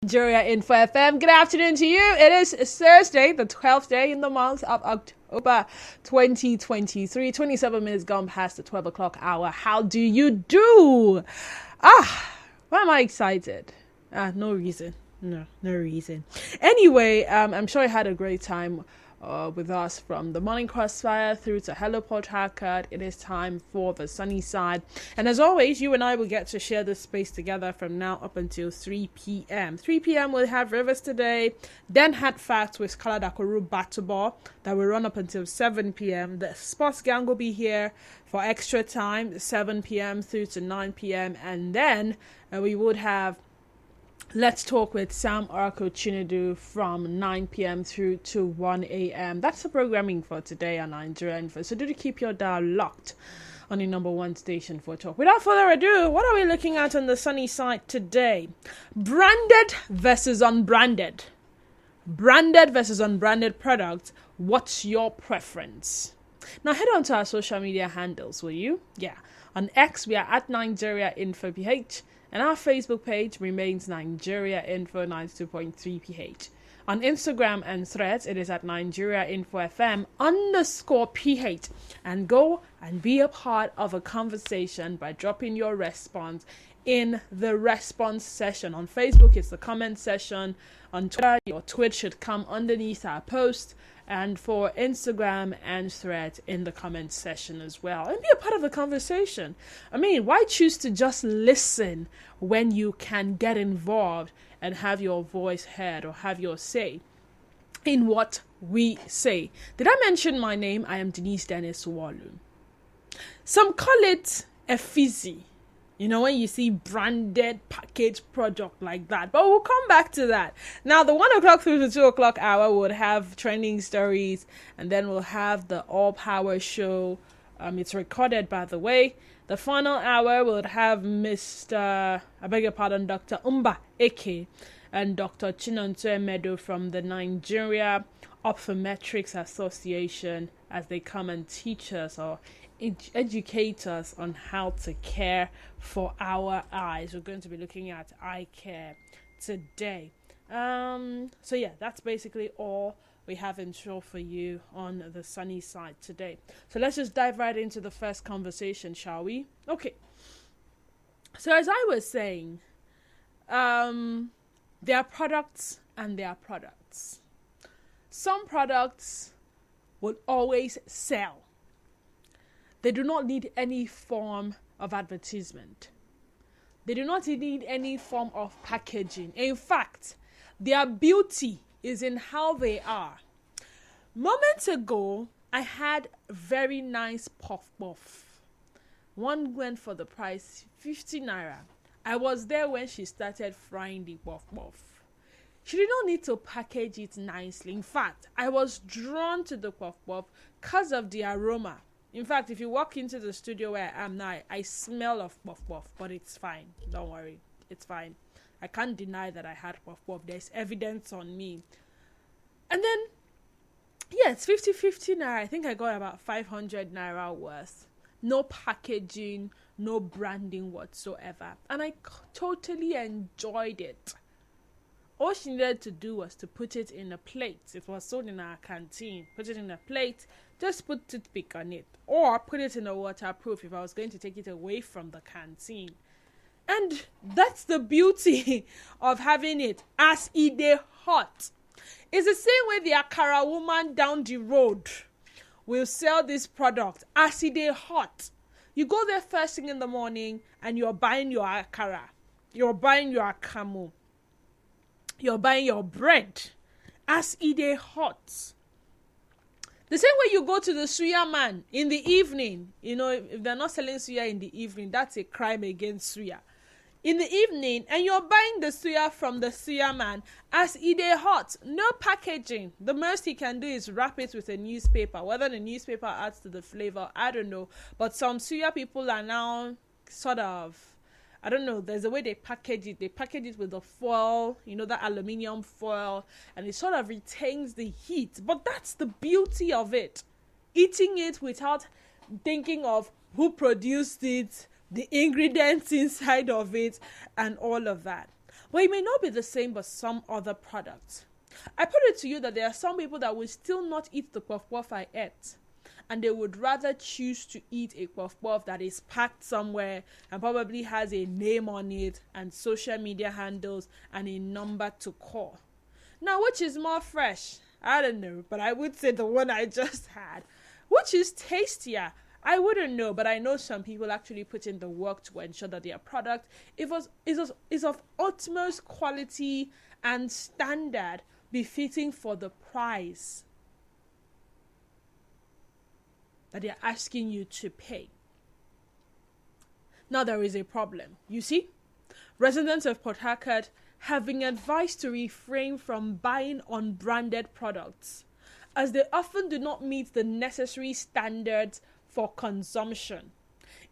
Nigeria Info FM. Good afternoon to you. It is Thursday, the 12th day in the month of October 2023. 27 minutes gone past the 12 o'clock hour. How do you do? Why am I excited? No reason. No reason. Anyway, I'm sure you had a great time with us from the Morning Crossfire through to Hello Port Harcourt. It is time for the sunny side. And as always, you and I will get to share this space together from now up until 3 p.m. 3 p.m. we'll have Rivers Today, then Had Facts with Kala Dakoru Batubor that will run up until 7 p.m. The Sports Gang will be here for extra time, 7 p.m. through to 9 p.m. And then we would have Let's Talk with Sam Arco Chinedu from 9 p.m. through to 1 a.m. That's the programming for today on Nigeria Info. So do keep your dial locked on the number one station for talk. Without further ado, what are we looking at on the sunny side today? Branded versus unbranded. Branded versus unbranded products. What's your preference? Now head on to our social media handles, will you? Yeah. On X, we are at Nigeria Info PH. And our Facebook page remains Nigeria Info 92.3 PH. On Instagram and Threads, it is at Nigeria Info FM _PH. And go and be a part of a conversation by dropping your response in the response session. On Facebook, it's the comment section. On Twitter, your tweet should come underneath our post. And for Instagram and Threads, in the comment section as well. And be a part of the conversation. I mean, why choose to just listen when you can get involved and have your voice heard or have your say in what we say? Did I mention my name? I am Denise Dennis Walu. Some call it a fizzy. You know, when you see branded package product like that. But we'll come back to that. Now, the 1 o'clock through to 2 o'clock hour would have trending stories. And then we'll have the All Power show. It's recorded, by the way. The final hour will have Dr. Umba Eke and Dr. Chinonto Medo from the Nigeria Optometrics Association as they come and teach us or educate us on how to care for our eyes. We're going to be looking at eye care today. So yeah, that's basically all we have in store for you on the sunny side today. So let's just dive right into the first conversation, shall we? Okay. So as I was saying, there are products and there are products. Some products will always sell. They do not need any form of advertisement. They do not need any form of packaging. In fact, their beauty is in how they are. Moments ago, I had very nice puff. One went for the price 50 naira. I was there when she started frying the puff. She did not need to package it nicely. In fact, I was drawn to the puff because of the aroma. In fact, if you walk into the studio where I am now, I smell of puff, but it's fine. Don't worry. It's fine. I can't deny that I had puff. There's evidence on me. And then, yeah, it's 50 naira. I think I got about 500 naira worth. No packaging, no branding whatsoever. And I totally enjoyed it. All she needed to do was to put it in a plate. It was sold in our canteen. Put it in a plate, just put toothpick on it. Or put it in a waterproof if I was going to take it away from the canteen. And that's the beauty of having it as it is hot. It's the same way the Akara woman down the road will sell this product as it is hot. You go there first thing in the morning and you're buying your Akara. You're buying your Akamu. You're buying your bread as it is hot. The same way you go to the suya man in the evening. You know, if they're not selling suya in the evening, that's a crime against suya. In the evening, and you're buying the suya from the suya man as it is hot. No packaging. The most he can do is wrap it with a newspaper. Whether the newspaper adds to the flavor, I don't know. But some suya people are now sort of, I don't know, there's a way they package it. They package it with the foil, you know, that aluminium foil, and it sort of retains the heat. But that's the beauty of it. Eating it without thinking of who produced it, the ingredients inside of it, and all of that. But it may not be the same but some other products. I put it to you that there are some people that will still not eat the puff puff I ate, and they would rather choose to eat a puff puff that is packed somewhere and probably has a name on it and social media handles and a number to call. Now, which is more fresh? I don't know, but I would say the one I just had. Which is tastier? I wouldn't know, but I know some people actually put in the work to ensure that their product is of utmost quality and standard, befitting for the price that they're asking you to pay. Now there is a problem. You see, residents of Port Harcourt have been advised to refrain from buying unbranded products, as they often do not meet the necessary standards for consumption.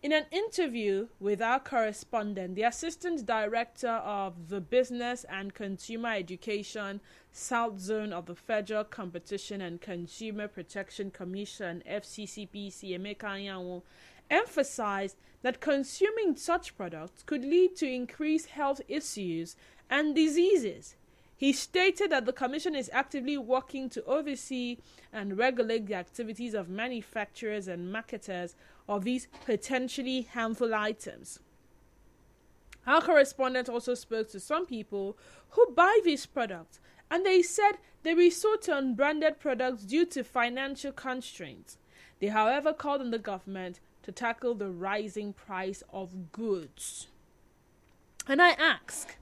In an interview with our correspondent, the Assistant Director of the Business and Consumer Education South Zone of the Federal Competition and Consumer Protection Commission, FCCPC, Emeka Anyanwu, emphasized that consuming such products could lead to increased health issues and diseases. He stated that the Commission is actively working to oversee and regulate the activities of manufacturers and marketers of these potentially harmful items. Our correspondent also spoke to some people who buy these products, and they said they resort to unbranded products due to financial constraints. They, however, called on the government to tackle the rising price of goods. And I ask,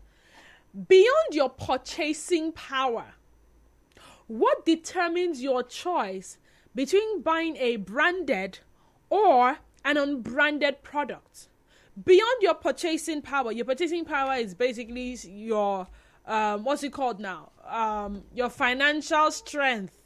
beyond your purchasing power, what determines your choice between buying a branded or an unbranded product? Beyond your purchasing power is basically your, what's it called now? Your financial strength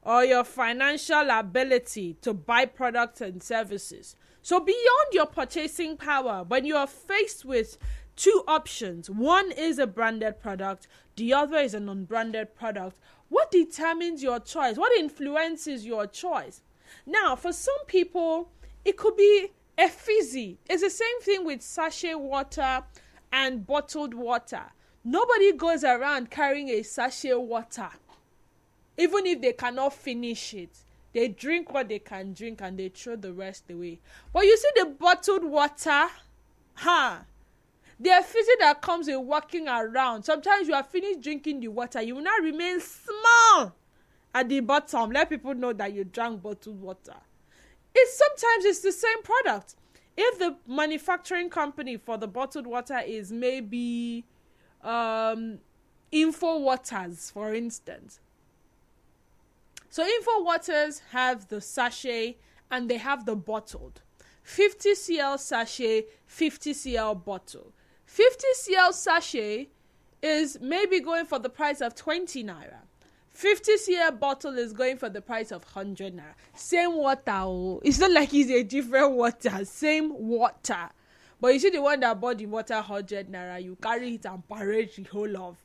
or your financial ability to buy products and services. So beyond your purchasing power, when you are faced with two options, one is a branded product, the other is an unbranded product, what determines your choice? What influences your choice? Now, for some people, it could be a fizzy. It's the same thing with sachet water and bottled water. Nobody goes around carrying a sachet water, even if they cannot finish it. They drink what they can drink and they throw the rest away. But you see the bottled water, the fizzy that comes with walking around. Sometimes you are finished drinking the water, you will not remain small at the bottom. Let people know that you drank bottled water. Sometimes it's the same product. If the manufacturing company for the bottled water is maybe Info Waters, for instance. So Info Waters have the sachet and they have the bottled. 50 cl sachet, 50 cl bottle. 50 cl sachet is maybe going for the price of 20 naira. 50 cl bottle is going for the price of 100 naira. Same water. It's not like it's a different water. Same water. But you see the one that bought the water 100 naira, you carry it and parade the whole of.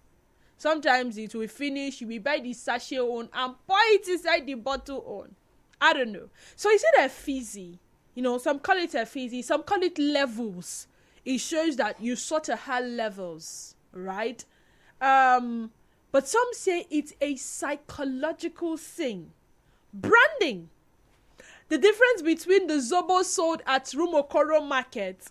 Sometimes it will finish, you will buy the sachet on and pour it inside the bottle on. I don't know. So is it a fizzy? You know, some call it a fizzy, some call it levels. It shows that you sort of have levels, right? But some say it's a psychological thing. Branding. The difference between the Zobo sold at Rumokoro Market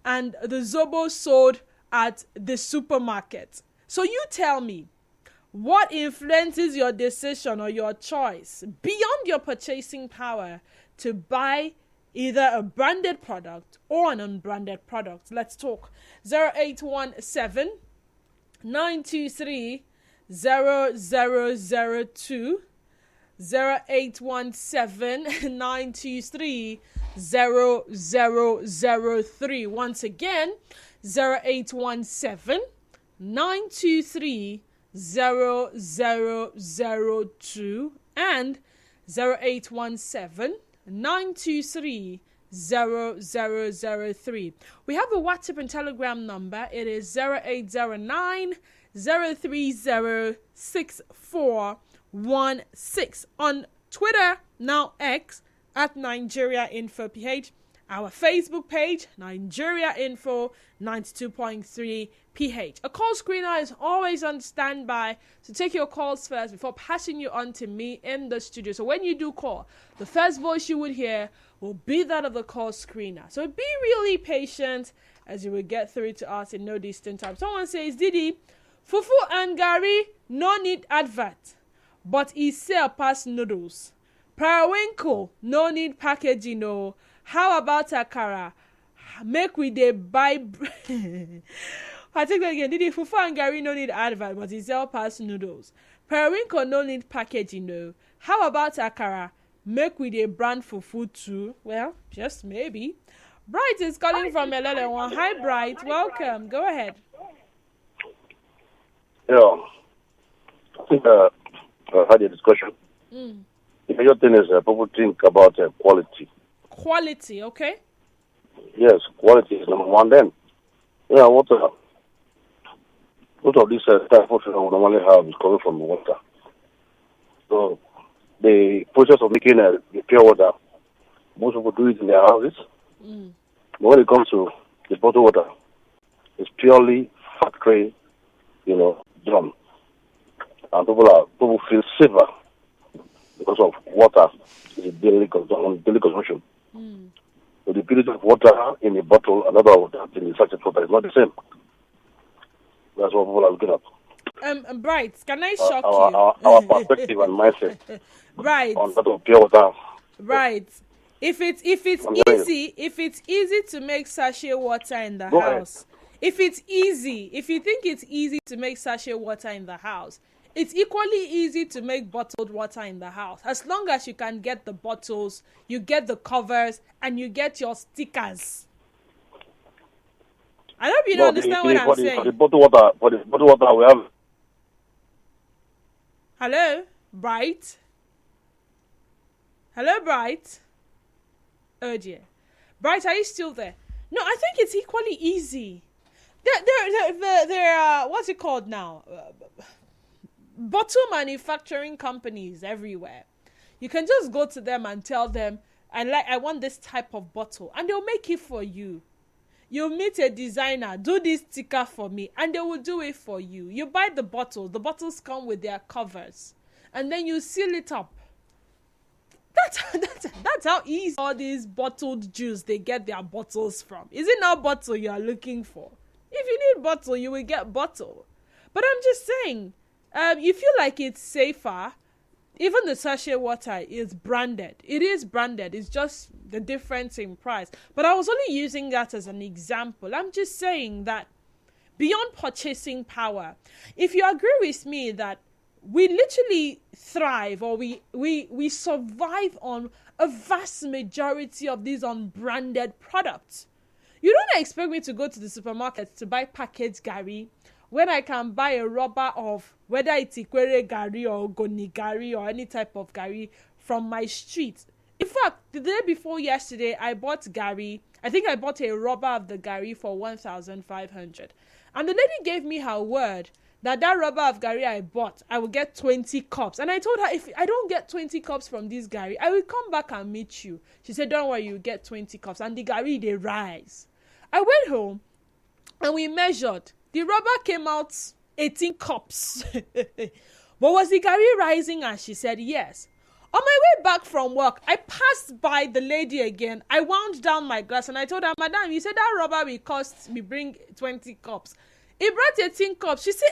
and the Zobo sold at the supermarket. So you tell me, what influences your decision or your choice beyond your purchasing power to buy either a branded product or an unbranded product? Let's talk. 0817 923 0002 0817 923 0003. Once again, 0817 923 0002 and 0817 923 0003. We have a WhatsApp and Telegram number. It is 0809 030 6416. On Twitter, now X, at Nigeria Info PH, Our Facebook page, Nigeria Info 92.3 PH. A call screener is always on standby to take your calls first before passing you on to me in the studio. So when you do call, the first voice you would hear will be that of the call screener. So be really patient as you will get through to us in no distant time. Someone says, Didi, fufu and gari no need advert, but e sell pass noodles. Periwinkle no need packaging, no. How about akara? Make we dey buy. I take that again. Didi, fufu and gari no need advert, but e sell pass noodles. Periwinkle no need packaging, no. How about akara? Make we dey brand fufu too. Well, just maybe. Bright is calling from LL1. Hi, Bright. Welcome. Go ahead. Yeah, I think I had a discussion. The major thing is people think about quality. Quality, okay? Yes, quality is number one. Then, what of this type of food we normally have is coming from water. So, the process of making the pure water, most people do it in their houses. But when it comes to the bottled water, it's purely factory, drum. And people feel safer because of water is daily consumption. So the purity of water in a bottle, another water in a sachet water is not the same. That's what people are looking at. Bright, can I shock you? Our perspective and mindset right. on that of pure water. Right. If it's easy to make sachet water in the house, if you think it's easy to make sachet water in the house, it's equally easy to make bottled water in the house. As long as you can get the bottles, you get the covers, and you get your stickers. I hope you don't understand what I'm saying. For the bottled water, we have. Hello, Bright. Hello, Bright. Oh dear. Bright, are you still there? No, I think it's equally easy. There are what's it called now? Bottle manufacturing companies everywhere. You can just go to them and tell them, I want this type of bottle, and they'll make it for you. You meet a designer, do this sticker for me, and they will do it for you. You buy the bottles come with their covers, and then you seal it up. That's how easy all these bottled juice they get their bottles from. Is it not bottle you are looking for? If you need bottle, you will get bottle. But I'm just saying, you feel like it's safer. Even the sachet water is branded. It is branded. It's just the difference in price. But I was only using that as an example. I'm just saying that beyond purchasing power, if you agree with me that we literally thrive or we survive on a vast majority of these unbranded products. You don't expect me to go to the supermarket to buy packaged gari when I can buy a rubber of whether it's Ikwere gari or Goni gari or any type of gari from my street. In fact, the day before yesterday, I bought gari. I think I bought a rubber of the gari for 1,500. And the lady gave me her word that rubber of gari I bought, I will get 20 cups. And I told her, if I don't get 20 cups from this gari, I will come back and meet you. She said, don't worry, you get 20 cups. And the gari, they rise. I went home and we measured. The rubber came out 18 cups. But was the gari rising? And she said, yes. On my way back from work, I passed by the lady again. I wound down my glass and I told her, Madam, you said that rubber will cost me bring 20 cups. He brought 18 cups. She said,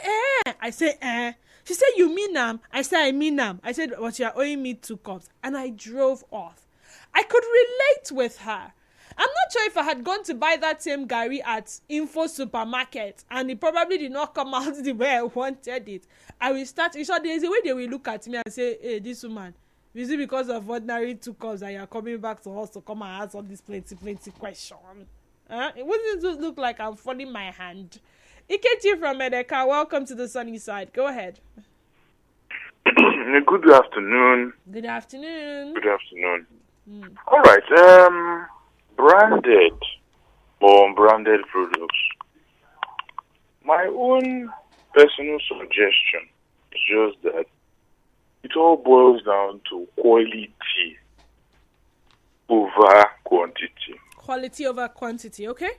I said, She said, you mean them? I said, I mean them. I said, but you're owing me 2 cups. And I drove off. I could relate with her. I'm not sure if I had gone to buy that same gari at Info Supermarket and it probably did not come out the way I wanted it. I will start, there's a way they will look at me and say, hey, this woman, is it because of ordinary 2 cups that you're coming back to us to come and ask all this plenty question? It wouldn't look like I'm folding my hand. Ikechi from Medeka, welcome to the sunny side. Go ahead. Good afternoon. Good afternoon. Good afternoon. All right. Branded or unbranded products. My own personal suggestion is just that it all boils down to quality over quantity. quality over quantity, okay?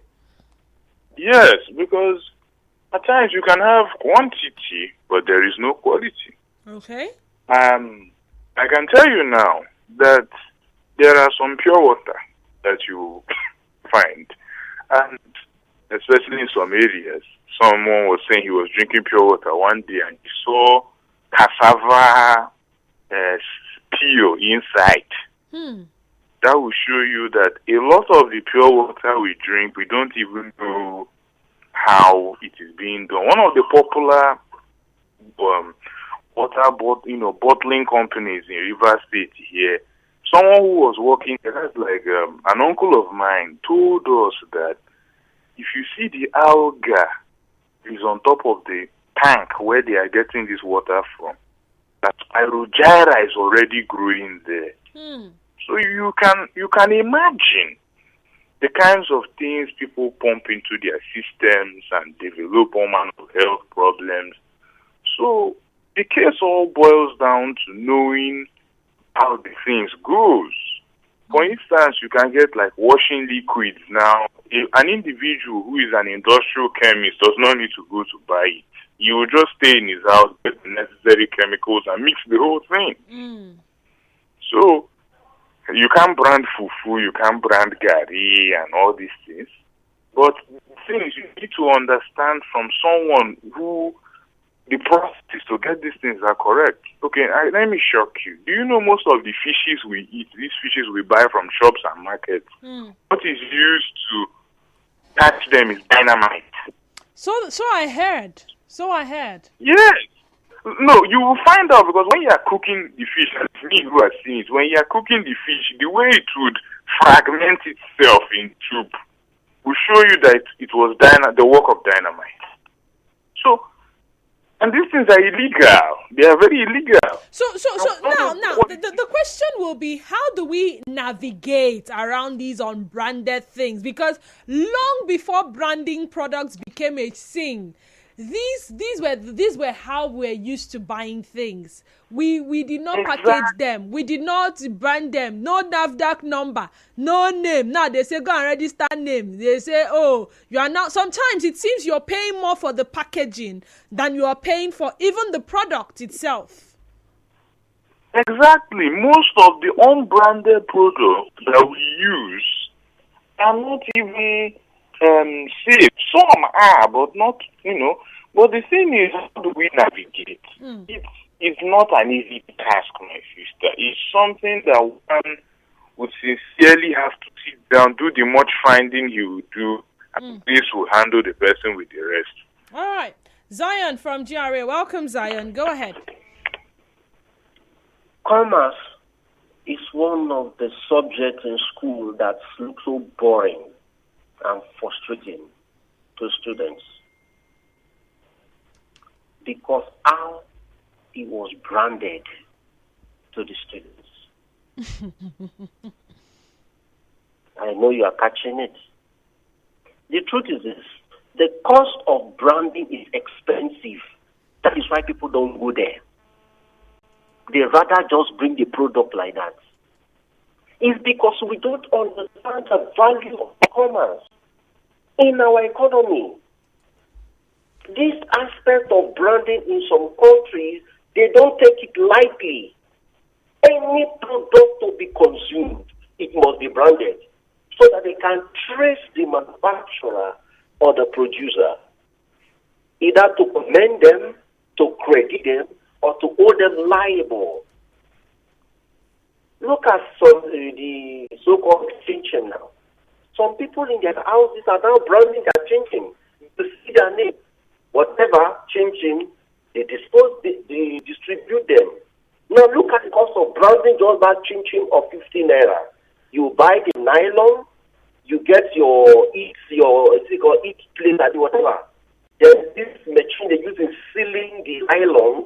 Yes, because at times you can have quantity, but there is no quality. Okay. I can tell you now that there are some pure water that you find, and especially in some areas, someone was saying he was drinking pure water one day and he saw cassava peel inside. That will show you that a lot of the pure water we drink, we don't even know how it is being done. One of the popular bottling companies in River State here, someone who was working there, that's like an uncle of mine, told us that if you see the alga is on top of the tank where they are getting this water from, that Spirogyra is already growing there. So you can imagine the kinds of things people pump into their systems and develop all manner of health problems. So the case all boils down to knowing how the things goes. For instance, you can get like washing liquids now. An individual who is an industrial chemist does not need to go to buy it. He will just stay in his house, get the necessary chemicals, and mix the whole thing. So you can brand fufu, you can brand gari, and all these things. But the thing is, you need to understand from someone who the process to get these things are correct. Okay, let me shock you. Do you know most of the fishes we eat, these fishes we buy from shops and markets, what is used to catch them is dynamite? So I heard. Yes. No, you will find out because when you are cooking the fish, and it's me who has seen it, when you are cooking the fish, the way it would fragment itself in soup will show you that it was the work of dynamite. So, and these things are illegal. They are very illegal. So now, the question will be, how do we navigate around these unbranded things? Because long before branding products became a thing, these were how we're used to buying things. We did not package them. We did not brand them. No NAFDAC number, no name. Now they say go and register name. They say, oh, you are not. Sometimes it seems you're paying more for the packaging than you are paying for even the product itself. Exactly. Most of the unbranded products that we use are not even safe. Some are, but not, But the thing is, how do we navigate? It's not an easy task, my sister. It's something that one would sincerely have to sit down, do the much finding he will do, and this will handle the person with the rest. All right. Zion from GRA. Welcome, Zion. Go ahead. Commerce is one of the subjects in school that looks so boring and frustrating to students because how it was branded to the students. I know you are catching it. The truth is this: the cost of branding is expensive. That is why people don't go there. They rather just bring the product like that. It's because we don't understand the value of commerce in our economy. This aspect of branding in some countries, they don't take it lightly. Any product to be consumed, it must be branded so that they can trace the manufacturer or the producer, either to commend them, to credit them, or to hold them liable. Look at the so-called chinchin now. Some people in their houses are now branding their chinchin. You see their name. Whatever chinchin, they distribute them. Now look at the cost of branding just that chinchin of 15 naira. You buy the nylon, you get your eat plate and whatever. Then this machine they use in sealing the nylon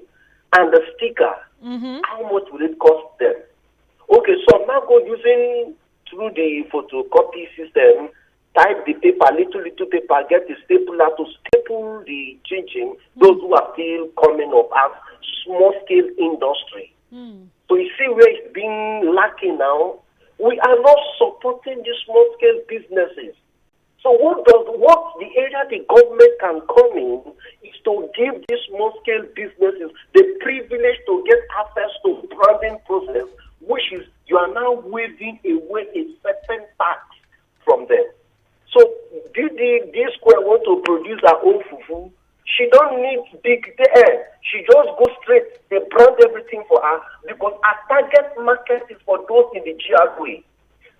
and the sticker. How much will it cost them? Okay, so I'm now using through the photocopy system, type the paper, little paper, get the stapler to staple the chinchin, those who are still coming up as small-scale industry. So you see where it's being lacking now. We are not supporting these small-scale businesses. So what the area the government can come in is to give these small-scale businesses the privilege to get access to branding process, which is you are now waiving away a certain tax from them. So D Square want to produce her own fufu. She don't need big air. She just go straight. They brand everything for her because our target market is for those in the GRA.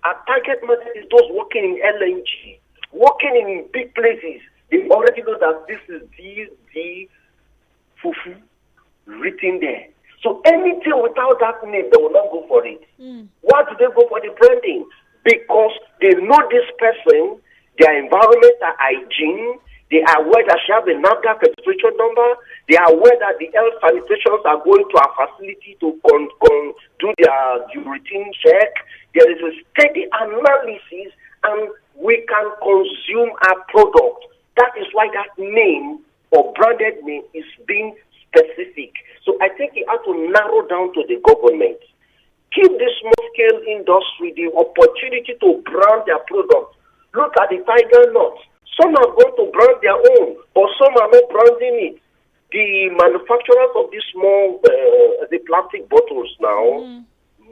Our target market is those working in LNG, working in big places. They already know that this is the fufu written there. So anything without that name, they will not go for it. Why do they go for the branding? Because they know this person, their environment are hygiene. They are aware that she has a NAFDAC registration number. They are aware that the health sanitations are going to our facility to do their routine check. There is a steady analysis, and we can consume our product. That is why that name or branded name is being specific. So I think it has to narrow down to the government. Give the small-scale industry the opportunity to brand their product. Look at the tiger nuts. Some are going to brand their own, but some are not branding it. The manufacturers of these small, the plastic bottles now,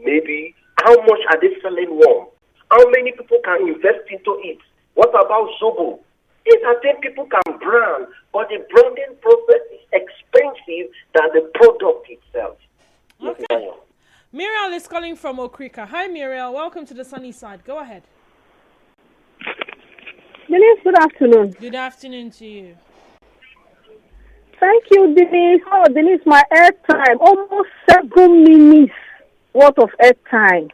maybe, how much are they selling one? How many people can invest into it? What about Zobo? These are things people can brand, but the branding process is expensive than the product itself. Okay. Muriel is calling from Okrika. Hi, Muriel. Welcome to the sunny side. Go ahead. Denise, good afternoon. Good afternoon to you. Thank you, Denise. Oh, Denise, my airtime, almost 7 minutes worth of airtime.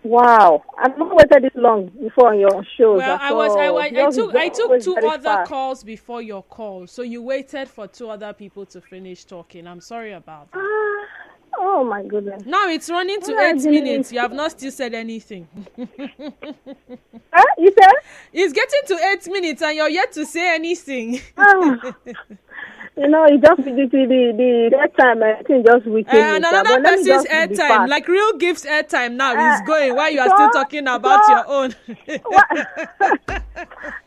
Wow, I've not waited this long before your show. Well, I took two other calls before your call, so you waited for two other people to finish talking. I'm sorry about that. Oh my goodness. Now it's running to 8 minutes. You have not still said anything. You said? It's getting to 8 minutes and you're yet to say anything. You know, it just the airtime, I think just weakened. And another person's airtime, like Real Gift's airtime now is going while you are still talking about your own.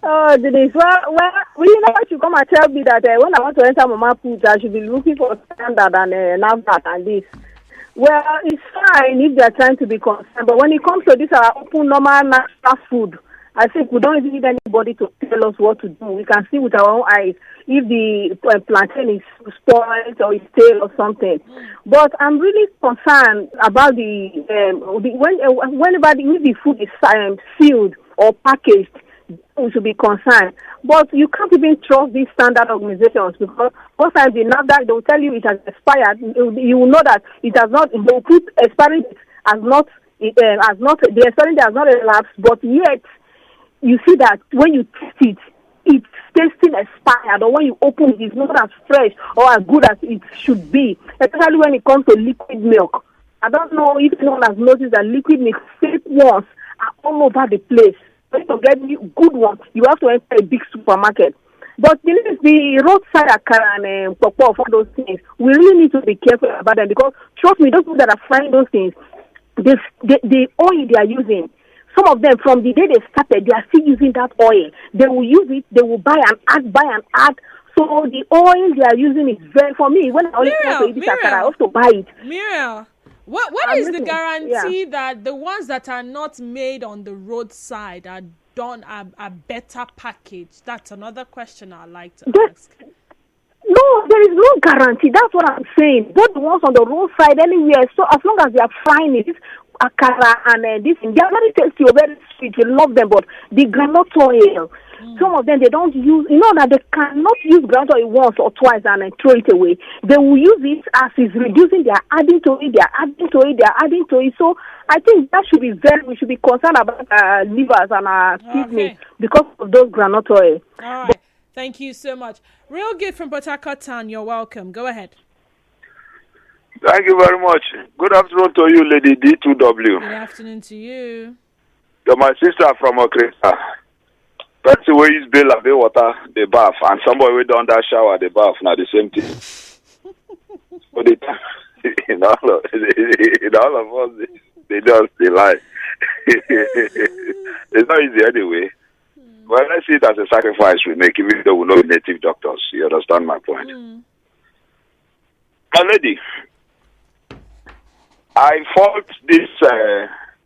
Oh, Denise, well, you know what you come and tell me that when I want to enter Mama Put, I should be looking for standard and NAFDAC and this. Well, it's fine if they're trying to be concerned, but when it comes to this open, normal, natural food, I think we don't even need anybody to tell us what to do. We can see with our own eyes if the plantain is spoiled or is stale or something. But I'm really concerned about whenever the food is sealed or packaged, we should be concerned. But you can't even trust these standard organizations because most times the NAFDAC, they will tell you it has expired. You will know that it has not. They will put expiring as not. The expiring date has not elapsed, but yet you see that when you taste it, it's tasting expired, or when you open it, it's not as fresh or as good as it should be, especially when it comes to liquid milk. I don't know if anyone has noticed that liquid milk, fake ones are all over the place. To get good ones, you have to enter a big supermarket. But the roadside akara and popo, all those things, we really need to be careful about them because, trust me, those people that are frying those things, the oil they are using, some of them, from the day they started, they are still using that oil. They will use it, they will buy and add. So the oil they are using is very, for me, when I only want to eat it, I have to buy it. Muriel, what is the guarantee that the ones that are not made on the roadside are done a better package? That's another question I'd like to ask. No, there is no guarantee. That's what I'm saying. Both the ones on the roadside, anywhere. So as long as they are frying it, akara and this, they are very tasty or very sweet. You love them, but the groundnut oil, some of them they don't use. You know that they cannot use groundnut oil once or twice and then throw it away. They will use it as it's reducing. They are adding to it. So I think that should be we should be concerned about livers and our kidneys because of those groundnut oil. All right. Thank you so much. Real Gift from Port Harcourt Town, you're welcome. Go ahead. Thank you very much. Good afternoon to you, Lady D2W. Good afternoon to you. You're my sister from Okrika. That's the way you bail the water, the bath, and somebody will down that shower, the bath, now the same thing. But in all of us, they lie. It's not easy anyway. Well, let's see it as a sacrifice we make, even though we know native doctors. You understand my point? My lady, I fault this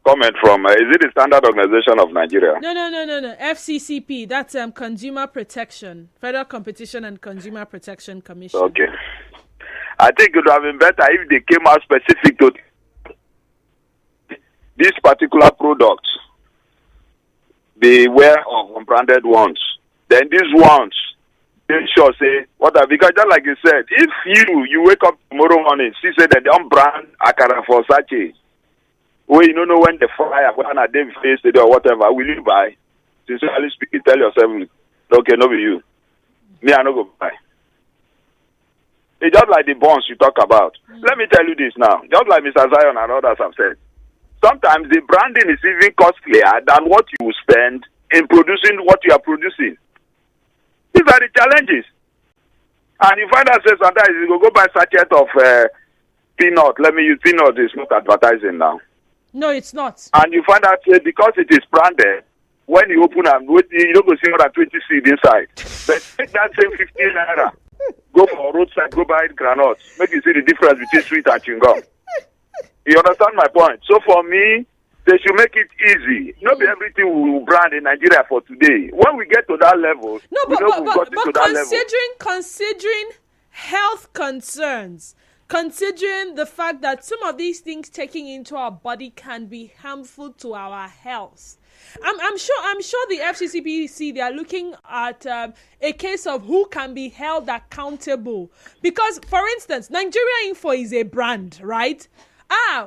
comment from, is it the Standard Organization of Nigeria? No. FCCP, that's Consumer Protection, Federal Competition and Consumer Protection Commission. Okay. I think it would have been better if they came out specific to this particular product. Beware of unbranded ones. Then these ones, they sure say, because just like you said, if you wake up tomorrow morning, see say that they unbrand akara for sachet, where you don't know when the fire, when a day face it or whatever, will you buy? Sincerely speaking, tell yourself, okay, no be you. Me, I no go buy. It's just like the bonds you talk about. Let me tell you this now, just like Mr. Zion and others have said. Sometimes the branding is even costlier than what you spend in producing what you are producing. These are the challenges. And you find out sometimes you go buy sachet of peanut. Let me use peanut. It's not advertising now. No, it's not. And you find out because it is branded, when you open and you don't go see more than 20 seeds inside. But take that same 15 naira. Go for a roadside, go buy granite. Make you see the difference between sweet and chewing gum. You understand my point? So for me, they should make it easy. Not everything we will brand in Nigeria for today. When we get to that level, considering health concerns, considering the fact that some of these things taking into our body can be harmful to our health. I'm sure the FCCPC, they are looking at a case of who can be held accountable. Because, for instance, Nigeria Info is a brand, right?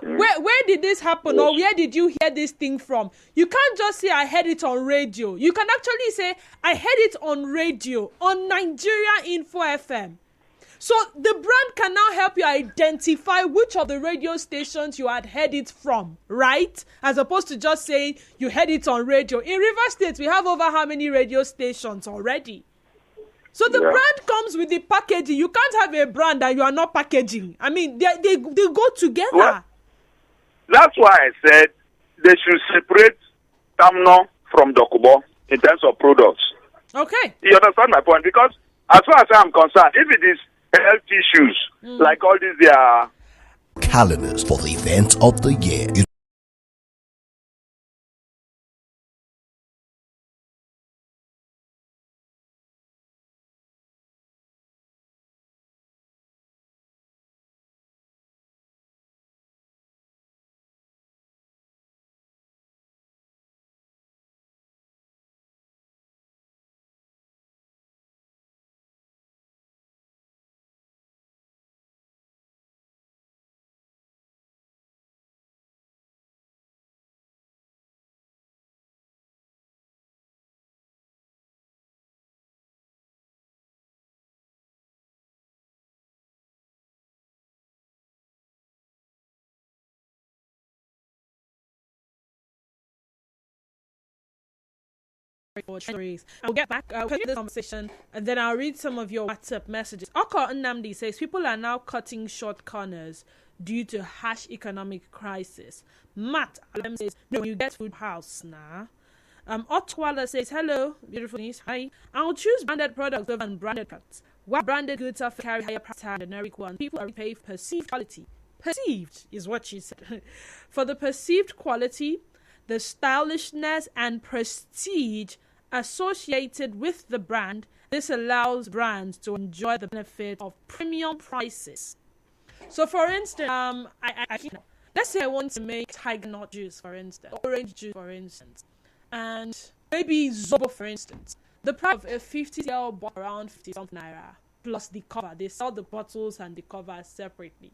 Where did this happen, or where did you hear this thing from? You can't just say I heard it on radio. You can actually say I heard it on radio, on Nigeria Info FM. So the brand can now help you identify which of the radio stations you had heard it from, right? As opposed to just saying you heard it on radio. In River State, we have over how many radio stations already? So the brand comes with the packaging. You can't have a brand and you are not packaging. I mean, they go together. Well, that's why I said they should separate Tamno from Dokubo in terms of products. Okay. You understand my point? Because as far as I'm concerned, if it is health issues, like all these calendars for the events of the year. Stories. I'll get back to this conversation and then I'll read some of your WhatsApp messages. Oko Nnamdi says people are now cutting short corners due to harsh economic crisis. Matt Alem says no, you get food house now. Otwala says hello, beautiful niece. Hi. I'll choose branded products over unbranded products. While branded goods are carry higher price than generic ones, people are paid for perceived quality. Perceived is what she said. For the perceived quality, the stylishness and prestige associated with the brand, this allows brands to enjoy the benefit of premium prices. So, for instance, let's say I want to make tiger nut juice, for instance, orange juice, for instance, and maybe Zobo, for instance. The price of a 50cl bottle around 50-something naira plus the cover. They sell the bottles and the covers separately.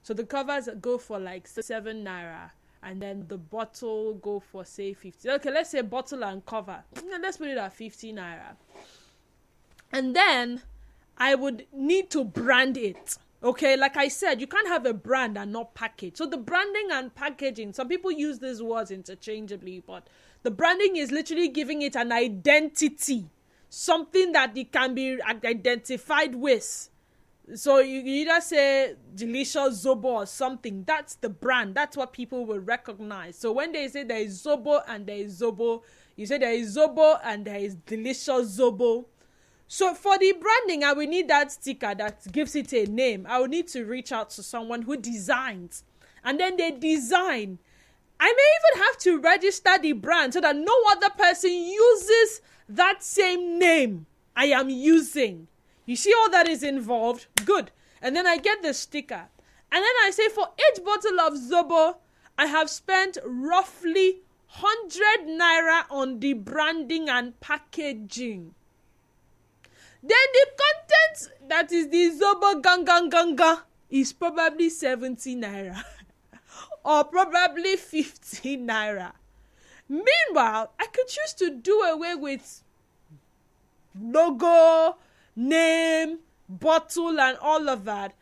So the covers go for like 7 naira. And then the bottle go for say 50. Okay, let's say bottle and cover. Let's put it at 50 naira. And then I would need to brand it. Okay, like I said, you can't have a brand and not package. So the branding and packaging, some people use these words interchangeably, but the branding is literally giving it an identity, something that it can be identified with. So you either say delicious Zobo or something. That's the brand. That's what people will recognize. So when they say there is Zobo and there is Zobo, you say there is Zobo and there is delicious Zobo. So for the branding, I will need that sticker that gives it a name. I will need to reach out to someone who designs. And then they design. I may even have to register the brand so that no other person uses that same name I am using. You see all that is involved? Good. And then I get the sticker. And then I say for each bottle of Zobo, I have spent roughly 100 naira on the branding and packaging. Then the content that is the Zobo ganga is probably 70 naira. Or probably 50 naira. Meanwhile, I could choose to do away with logo, name, bottle, and all of that.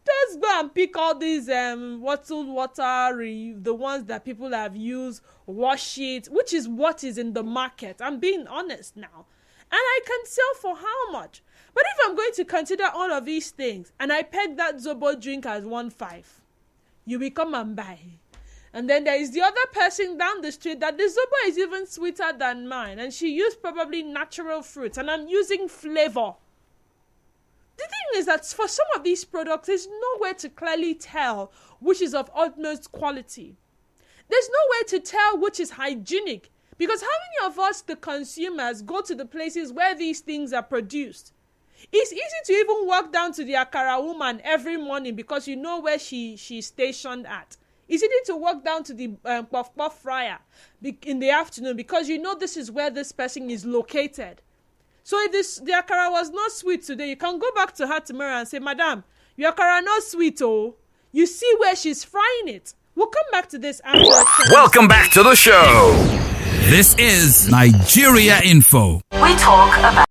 Just go and pick all these bottled water, the ones that people have used, wash it, which is what is in the market. I'm being honest now. And I can sell for how much? But if I'm going to consider all of these things, and I peg that Zobo drink as 1.5, you will come and buy. And then there is the other person down the street that the Zobo is even sweeter than mine. And she used probably natural fruits. And I'm using flavor. The thing is that for some of these products, there's no way to clearly tell which is of utmost quality. There's no way to tell which is hygienic. Because how many of us, the consumers, go to the places where these things are produced? It's easy to even walk down to the Akara woman every morning because you know where she's stationed at. It's easy to walk down to the Puff Puff fryer in the afternoon because you know this is where this person is located. So if the Akara was not sweet today, you can go back to her tomorrow and say, Madam, your Akara not sweet, oh. You see where she's frying it. We'll come back to this after. Welcome back to the show. This is Nigeria Info. We talk about